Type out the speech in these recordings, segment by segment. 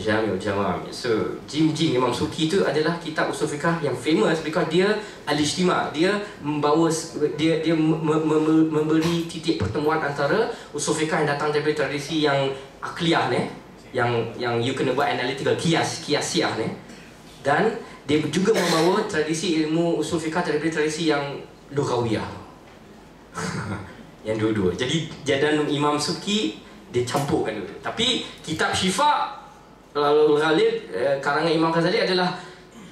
Jami' al-Jawami'. So Jim Imam Subki itu adalah kitab usul fiqh yang famous because dia al-ijtima'. Dia membawa memberi titik pertemuan antara usul fiqh yang datang dari tradisi yang akliyah ni, yang you kena buat analytical, kiasiah ni, dan dia juga membawa tradisi ilmu usul fiqh dari tradisi yang lughawiyah. Yang dua-dua. Jadi dan Imam Subki dia campurkan dulu. Tapi kitab Syifa Al-Ghalil karangan Imam Ghazali adalah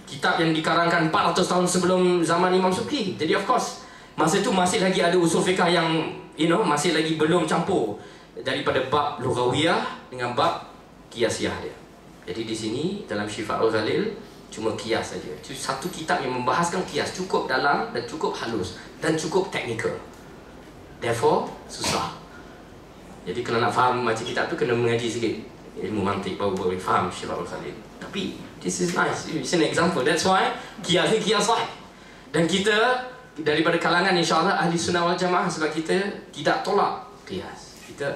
kitab yang dikarangkan 400 tahun sebelum zaman Imam Subki. Jadi of course masa itu masih lagi ada usul fiqh yang masih lagi belum campur daripada bab lughawiyah dengan bab kiasiah dia. Jadi di sini dalam Syifa Al-Ghalil cuma kias saja. Satu kitab yang membahaskan kias, cukup dalam dan cukup halus dan cukup teknikal. Therefore susah. Jadi kalau nak faham macam kitab tu kena mengaji sikit ilmu mantik baru boleh faham Syifa Al-Ghalil. Tapi this is nice, it's an example. That's why kias ni kias sahih. Dan kita daripada kalangan insya-Allah ahli sunnah wal jamaah, sebab kita tidak tolak kias. Kita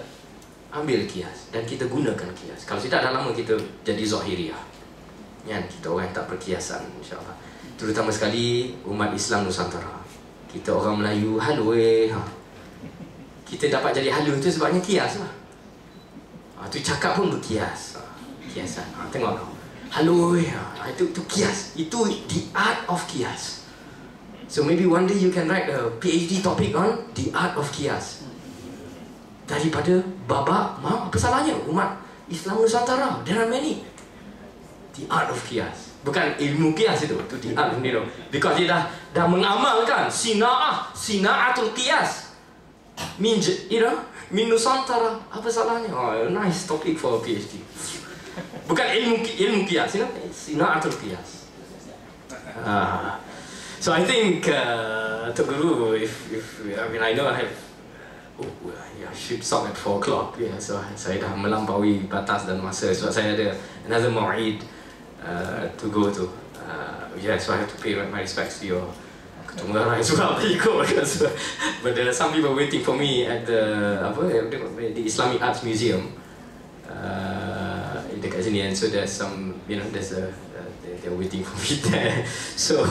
ambil kias dan kita gunakan kias. Kalau tidak dah lama kita jadi zahiriyah. Kita orang tak berkiasan insya-Allah. Terutama sekali umat Islam Nusantara. Kita orang Melayu halu kita dapat jadi halu tu sebabnya kias lah. Tu cakap pun berkias. Kiasan. Tengok kau. Halu itu kias. Itu the art of kias. So maybe one day you can write a PhD topic on the art of kias. Daripada babak, apa salahnya umat Islam Nusantara? There are many. The art of kias. Bukan ilmu kias itu the art ni tu. Because dia dah mengamalkan sina'atul kias. Min Nusantara. Apa salahnya? Nice topic for a PhD. Bukan ilmu kias, sina'atul kias. So I think Tok Guru, I know I have should stop at 4 o'clock. So saya dah melampaui batas dan masa sebab saya ada another mau'id to go to. So I have to pay my respects to your Ketua Mengarah as well. But there are some people waiting for me at the Islamic Arts Museum dekat sini, and so there's some they're waiting for me there. So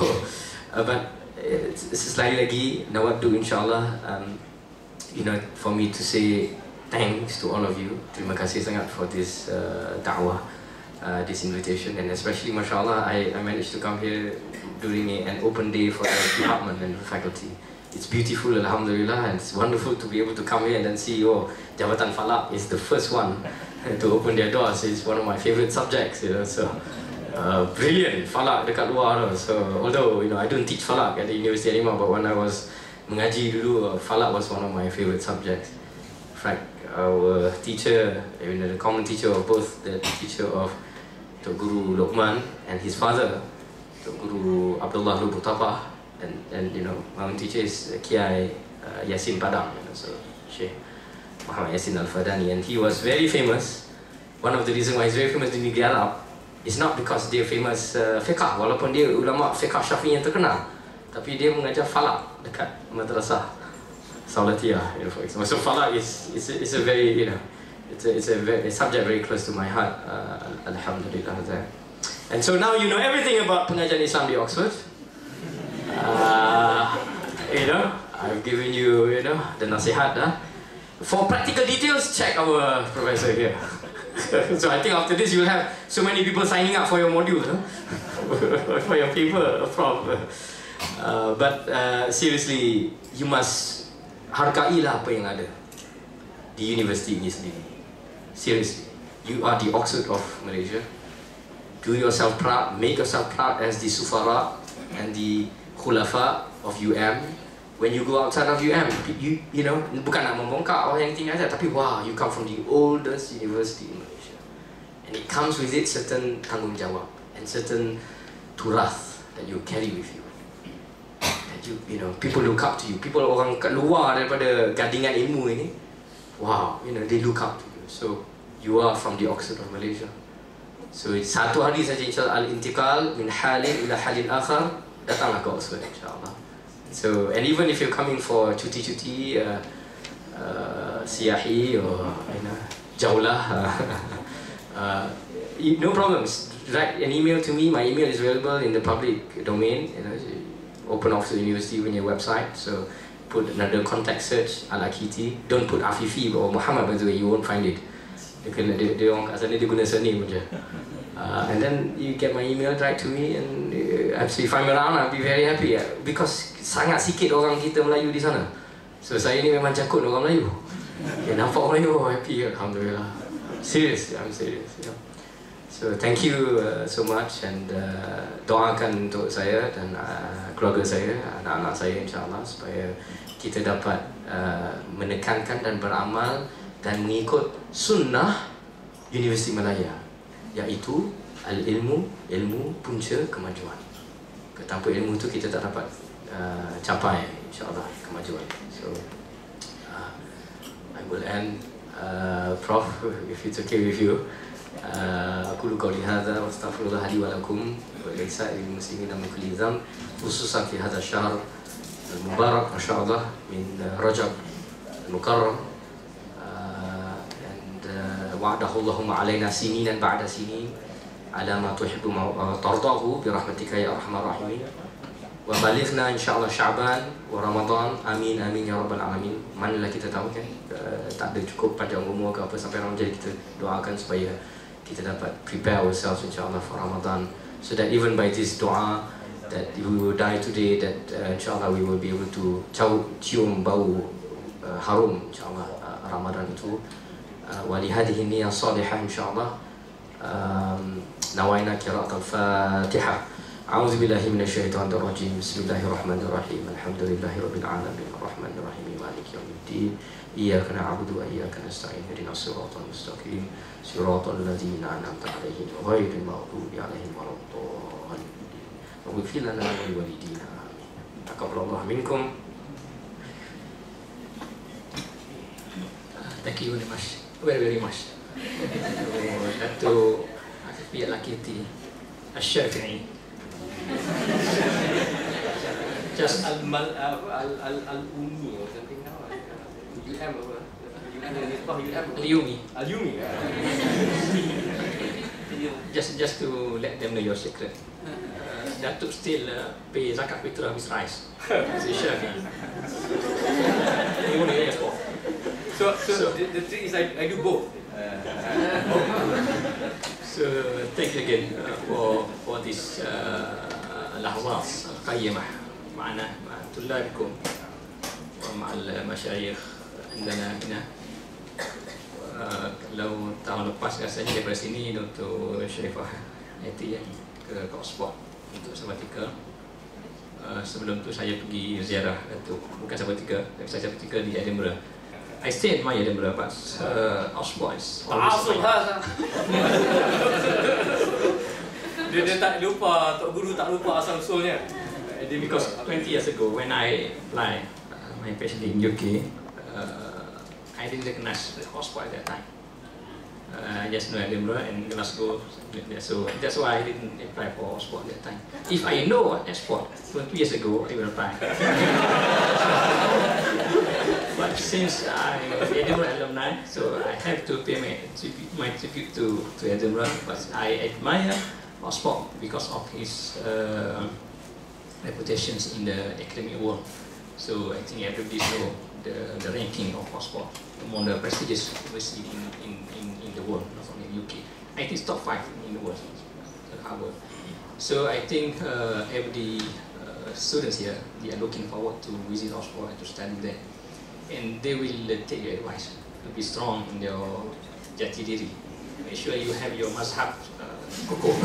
but sekali lagi Nawabdu insyaAllah for me to say thanks to all of you. Terima kasih sangat for this da'wah, this invitation, and especially mashallah I managed to come here during an open day for the department and the faculty. It's beautiful, alhamdulillah, and it's wonderful to be able to come here and then see Jabatan Falak is the first one to open their doors. It's one of my favorite subjects, so brilliant Falak dekat luar. So although I don't teach Falak at the university anymore, but when I was mengaji dulu, Falak was one of my favorite subjects. In fact, our teacher, the common teacher of both, the teacher of Tok Guru Luqman and his father, Tok Guru Abdullah Lubutapah, and my own teacher is Kiai Yasin Padang, so Sheikh Muhammad Yasin Al-Fadani, and he was very famous. One of the reasons why he's very famous di Negeri Arab is not because dia famous fiqh, walaupun dia ulama fiqh Syafi'i yang terkenal, tapi dia mengajar falak dekat madrasah Saulatiyah, for example. So falak is a very it's a subject very close to my heart, alhamdulillah. And so now you know everything about pengajian Islam di Oxford. I've given you the nasihat. For practical details, check our professor here. So I think after this you will have so many people signing up for your module, for your paper, but seriously, you must hargailah apa yang ada di universiti ini sendiri. Seriously, you are the Oxford of Malaysia. Do yourself proud, make yourself proud as the Sufara and the Khulafa of UM. When you go outside of UM, bukan nak membongkak orang yang tinggal saja, tapi wow, you come from the oldest university in Malaysia, and it comes with it certain tanggungjawab and certain turath that you carry with you. That people look up to you. People orang kat luar daripada gadingan ilmu ini, wow, they look up to you. So you are from the Oxford of Malaysia. So satu hari saja insyaAllah al-intiqal min halin ila halin akhar, datanglah ke Oxford insyaAllah. So, and even if you're coming for cuti-cuti siyahi or jaulah, no problems. Write an email to me. My email is available in the public domain. You know, open Oxford University on your website. So put another contact search Al-Akiti. Don't put Afifi or Muhammad, by the way, you won't find it. Dia orang kat sana dia guna surname je. And then you get my email, write to me, and if I'm around, I'll be very happy because sangat sikit orang kita Melayu di sana. So saya ni memang cakut orang Melayu. Nampak orang Melayu, happy, alhamdulillah. Serious, I'm serious. You know? So thank you so much, and doakan untuk saya dan keluarga saya, anak-anak saya insyaAllah supaya kita dapat menekankan dan beramal dan mengikut sunnah Universiti Malaya, iaitu al-ilmu, ilmu punca kemajuan. Tanpa ilmu itu kita tak dapat capai insyaAllah kemajuan. So I will end, Prof, if it's okay with you. أقول قولي هذا وأستغفر الله لي ولكم ولسائر المسلمين من كل ذنب خصوصا في هذا الشهر المبارك ما شاء الله من رجب المكرم وعده اللهم علينا سنين بعد سنين على ما تحب وترضاه برحمتك يا أرحم الراحمين وبلغنا إن شاء الله شعبان ورمضان آمين آمين يا رب العالمين. Manalah kita tahu kan tak ada cukup panjang umur ke apa sampai Ramadan, jadi kita doakan supaya kita dapat prepare ourselves insyaAllah for Ramadan, so that even by this doa that we will die today, that insyaAllah we will be able to cium bau harum insyaAllah Ramadan itu. ولهذه النية الصالحة إن شاء الله نوينا قراءة الفاتحة. أعوذ بالله من الشيطان الرجيم. بسم الله الرحمن الرحيم. الحمد لله رب العالمين الرحمن الرحيم مالك يوم الدين إياك نعبد وإياك نستعين اهدنا الصراط المستقيم صراط الذين أنعمت عليهم غير المغضوب عليهم ولا الضالين واغفر لنا ولوالدينا آمين. تقبل الله منكم. Thank you very much. Very much. Dato' Afifi Al-Akiti Al-Syafi'i. Just Al-Umi or something now. Al-Yumi. Just to let them know your secret. Datuk still pay zakat fitrah with rice. It's Syafi'i. You want to hear your So the thing is I do both. So thank you again for this لحظات قيمة معنا مع طلابكم ومع المشايخ عندنا هنا. لو tahun lepas rasanya daripada sini untuk Sharifah IT ke Oxford untuk sabatika. Sebelum tu saya pergi ziarah Datuk, bukan sabatika, tapi saya sabatika di Edinburgh. I stayed in my Edinburgh, but Oxford is always Dia tak lupa, Tok Guru tak lupa asal-usulnya. Because 20 years ago when I applied my PhD in UK, I didn't recognize Oxford at that time. I just know Edinburgh and Glasgow, so that's why I didn't apply for Oxford at that time. If I know Oxford 20 years ago, I will apply. But since I'm Edinburgh alumni, so I have to pay my tribute to Edinburgh. But I admire Oxford because of his reputations in the academic world. So I think everybody knows the ranking of Oxford among the prestigious university in the world, not only in the UK. I think it's top 5 in the world, Harvard. So I think every students here, they are looking forward to visit Oxford and to study there. And they will take your advice to be strong in your jati diri. Make sure you have your mazhab kukuh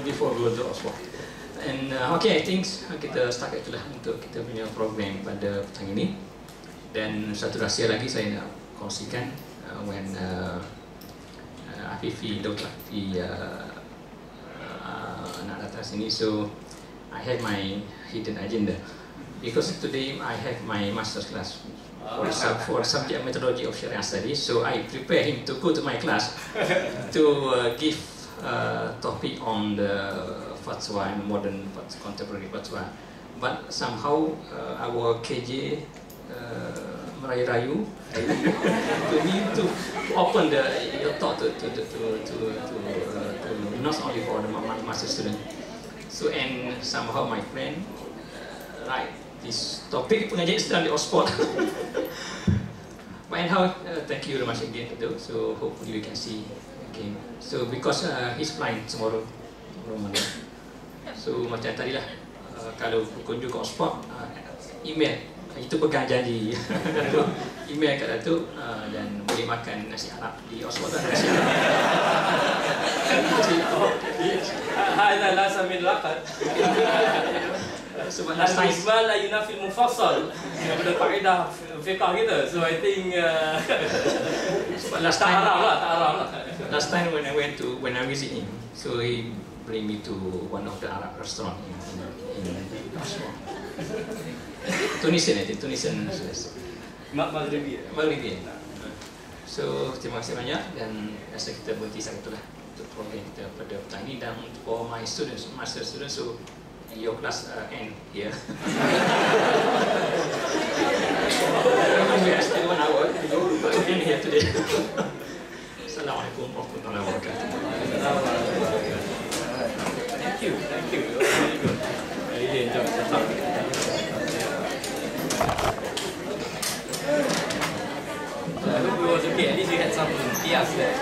before go to Oxford. And okay, I think kita start itulah untuk kita punya program pada petang ini. Dan satu rahsia lagi saya nak kongsikan when Afifi Dr. Afifi nak datang sini, so I have my hidden agenda. Because today I have my master's class for subject methodology of Sharia studies, so I prepare him to go to my class to give topic on the fatwa and modern contemporary fatwa. But somehow our KJ merayu-rayu to open your thought to not only for the master student. So and somehow my friend like this topic pengajian Islam di Oxford. But anyhow, thank you very much again though. So hopefully we can see again. So because he's flying tomorrow malam. So macam tadi lah, kalau berkunjung ke Oxford, email itu pegang janji. Email kat Datuk dan boleh makan nasi Arab di Oxford dan nasi Arab. هذا لا سمي العقد. Sebab last time Al-Ijmal la yunafi al-mufassal. Daripada kaedah fiqh kita. So I think last tak time haram lah. last time when I visit him, so he bring me to one of the Arab restaurant in Oxford. Tunisian. Maghribi. So terima kasih banyak dan rasa kita berhenti sampai itulah untuk program kita pada petang ini dan for my students, master students, so your class end here. We are still 1 hour but end here today. Assalamualaikum warahmatullahi wabarakatuh. Thank you. Very good. I really enjoyed the talk. I hope it was okay. At least we had some chaos there.